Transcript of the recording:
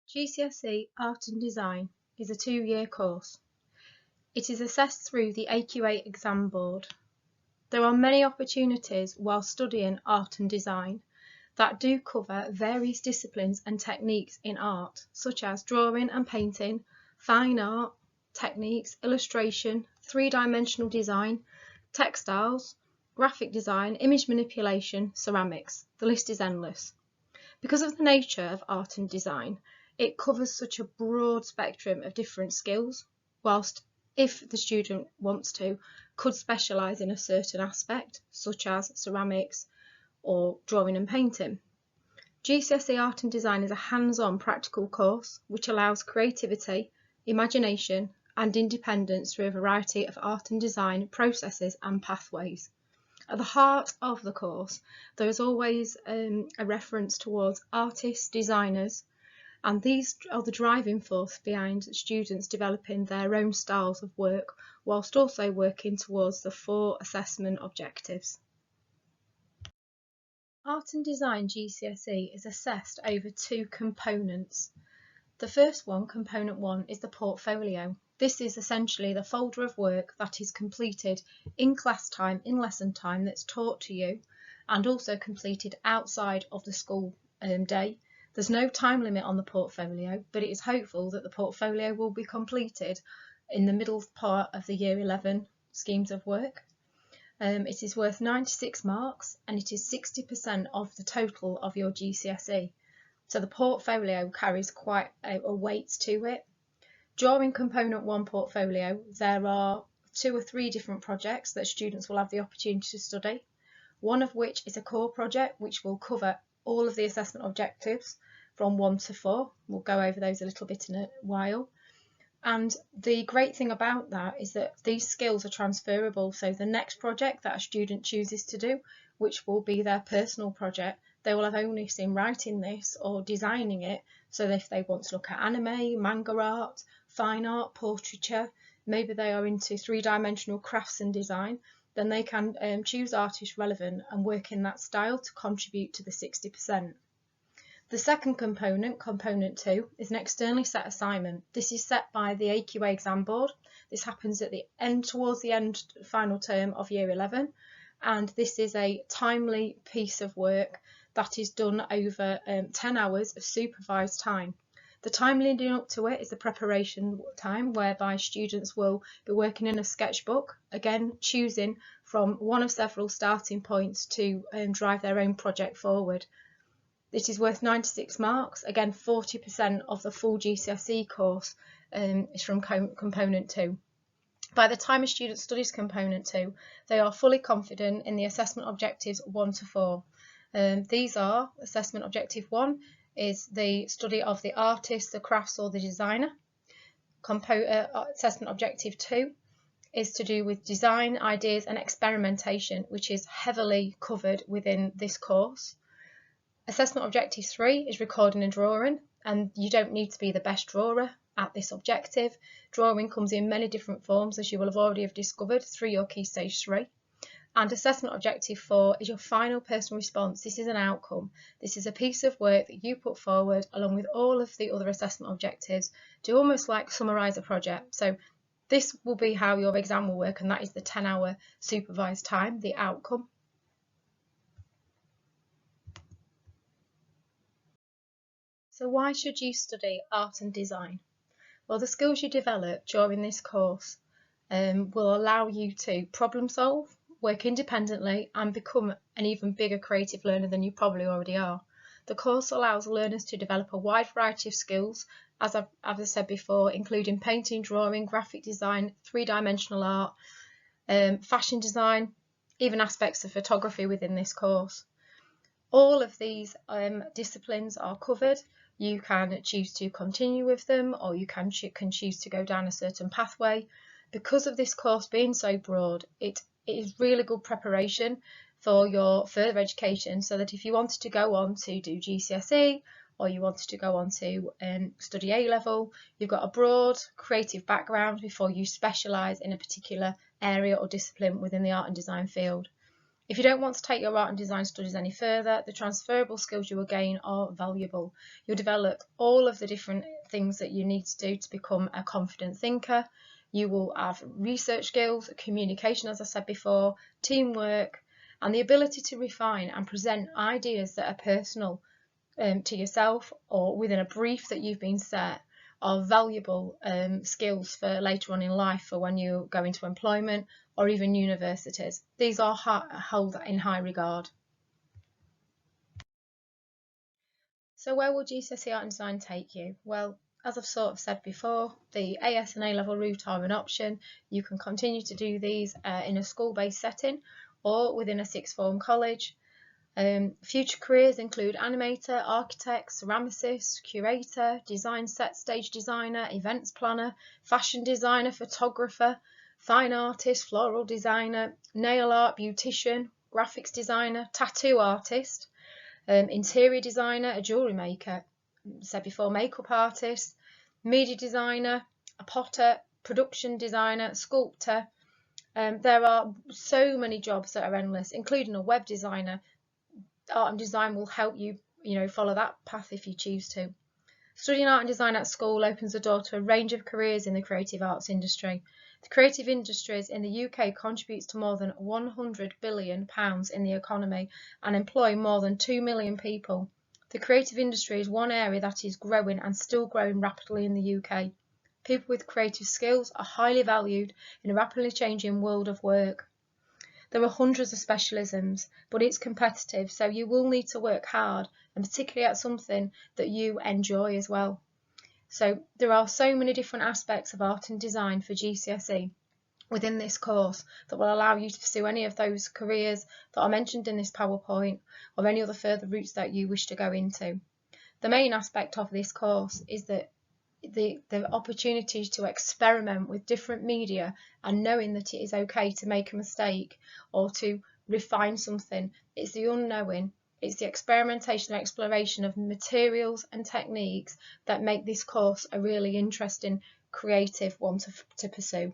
GCSE Art and Design is a 2-year course. It is assessed through the AQA exam board. There are many opportunities while studying art and design that do cover various disciplines and techniques in art, such as drawing and painting, fine art, techniques, illustration, three-dimensional design, textiles, graphic design, image manipulation, ceramics. The list is endless. Because of the nature of art and design, it covers such a broad spectrum of different skills, whilst if the student wants to, could specialise in a certain aspect, such as ceramics or drawing and painting. GCSE Art and Design is a hands-on practical course which allows creativity, imagination and independence through a variety of art and design processes and pathways. At the heart of the course, there is always a reference towards artists, designers, and these are the driving force behind students developing their own styles of work, whilst also working towards the 4 assessment objectives. Art and Design GCSE is assessed over 2 components. The first one, component 1, is the portfolio. This is essentially the folder of work that is completed in class time, in lesson time, that's taught to you and also completed outside of the school day. There's no time limit on the portfolio, but it is hopeful that the portfolio will be completed in the middle part of the Year 11 schemes of work. It is worth 96 marks and it is 60% of the total of your GCSE. So the portfolio carries quite a weight to it. During component 1 portfolio, there are 2 or 3 different projects that students will have the opportunity to study, one of which is a core project which will cover all of the assessment objectives from 1 to 4. We'll go over those a little bit in a while. And the great thing about that is that these skills are transferable. So the next project that a student chooses to do, which will be their personal project, they will have only seen writing this or designing it. So if they want to look at anime, manga art, fine art, portraiture, maybe they are into 3-dimensional crafts and design, then they can choose artist relevant and work in that style to contribute to the 60%. The second component, component 2, is an externally set assignment. This is set by the AQA exam board. This happens at the end, towards the end, final term of Year 11, and this is a timely piece of work that is done over 10 hours of supervised time. The time leading up to it is the preparation time, whereby students will be working in a sketchbook, again choosing from one of several starting points to drive their own project forward. It is worth 96 marks, again 40% of the full GCSE course is from component 2. By the time a student studies component 2, they are fully confident in the assessment objectives 1 to 4. These are assessment objective 1 is the study of the artist, the crafts or the designer. Assessment objective 2 is to do with design, ideas and experimentation, which is heavily covered within this course. Assessment objective 3 is recording and drawing, and you don't need to be the best drawer at this objective. Drawing comes in many different forms, as you will have already discovered through your Key Stage 3. And assessment objective 4 is your final personal response. This is an outcome. This is a piece of work that you put forward along with all of the other assessment objectives to almost like summarise a project. So this will be how your exam will work, and that is the 10-hour supervised time, the outcome. So why should you study art and design? Well, the skills you develop during this course will allow you to problem solve, work independently and become an even bigger creative learner than you probably already are. The course allows learners to develop a wide variety of skills, as I've said before, including painting, drawing, graphic design, 3-dimensional art, fashion design, even aspects of photography within this course. All of these disciplines are covered. You can choose to continue with them, or you can choose to go down a certain pathway. Because of this course being so broad, it is really good preparation for your further education, so that if you wanted to go on to do GCSE or you wanted to go on to study A-level, you've got a broad creative background before you specialise in a particular area or discipline within the art and design field. If you don't want to take your art and design studies any further, the transferable skills you will gain are valuable. You'll develop all of the different things that you need to do to become a confident thinker. You will have research skills, communication, as I said before, teamwork, and the ability to refine and present ideas that are personal to yourself or within a brief that you've been set are valuable skills for later on in life, for when you go into employment or even universities. These are held in high regard. So where will GCSE Art and Design take you? Well, as I've sort of said before, the AS and A-level route are an option. You can continue to do these in a school-based setting or within a sixth form college. Future careers include animator, architect, ceramicist, curator, design set stage designer, events planner, fashion designer, photographer, fine artist, floral designer, nail art, beautician, graphics designer, tattoo artist, interior designer, a jewellery maker, said before, makeup artist, media designer, a potter, production designer, sculptor. There are so many jobs that are endless, including a web designer. Art and design will help you, follow that path if you choose to. Studying art and design at school opens the door to a range of careers in the creative arts industry. The creative industries in the UK contributes to more than £100 billion in the economy and employ more than 2 million people. The creative industry is one area that is growing and still growing rapidly in the UK. People with creative skills are highly valued in a rapidly changing world of work. There are hundreds of specialisms, but it's competitive, so you will need to work hard, and particularly at something that you enjoy as well. So there are so many different aspects of art and design for GCSE within this course that will allow you to pursue any of those careers that are mentioned in this PowerPoint or any other further routes that you wish to go into. The main aspect of this course is that the opportunity to experiment with different media and knowing that it is okay to make a mistake or to refine something. It's the unknowing, it's the experimentation and exploration of materials and techniques that make this course a really interesting, creative one to pursue.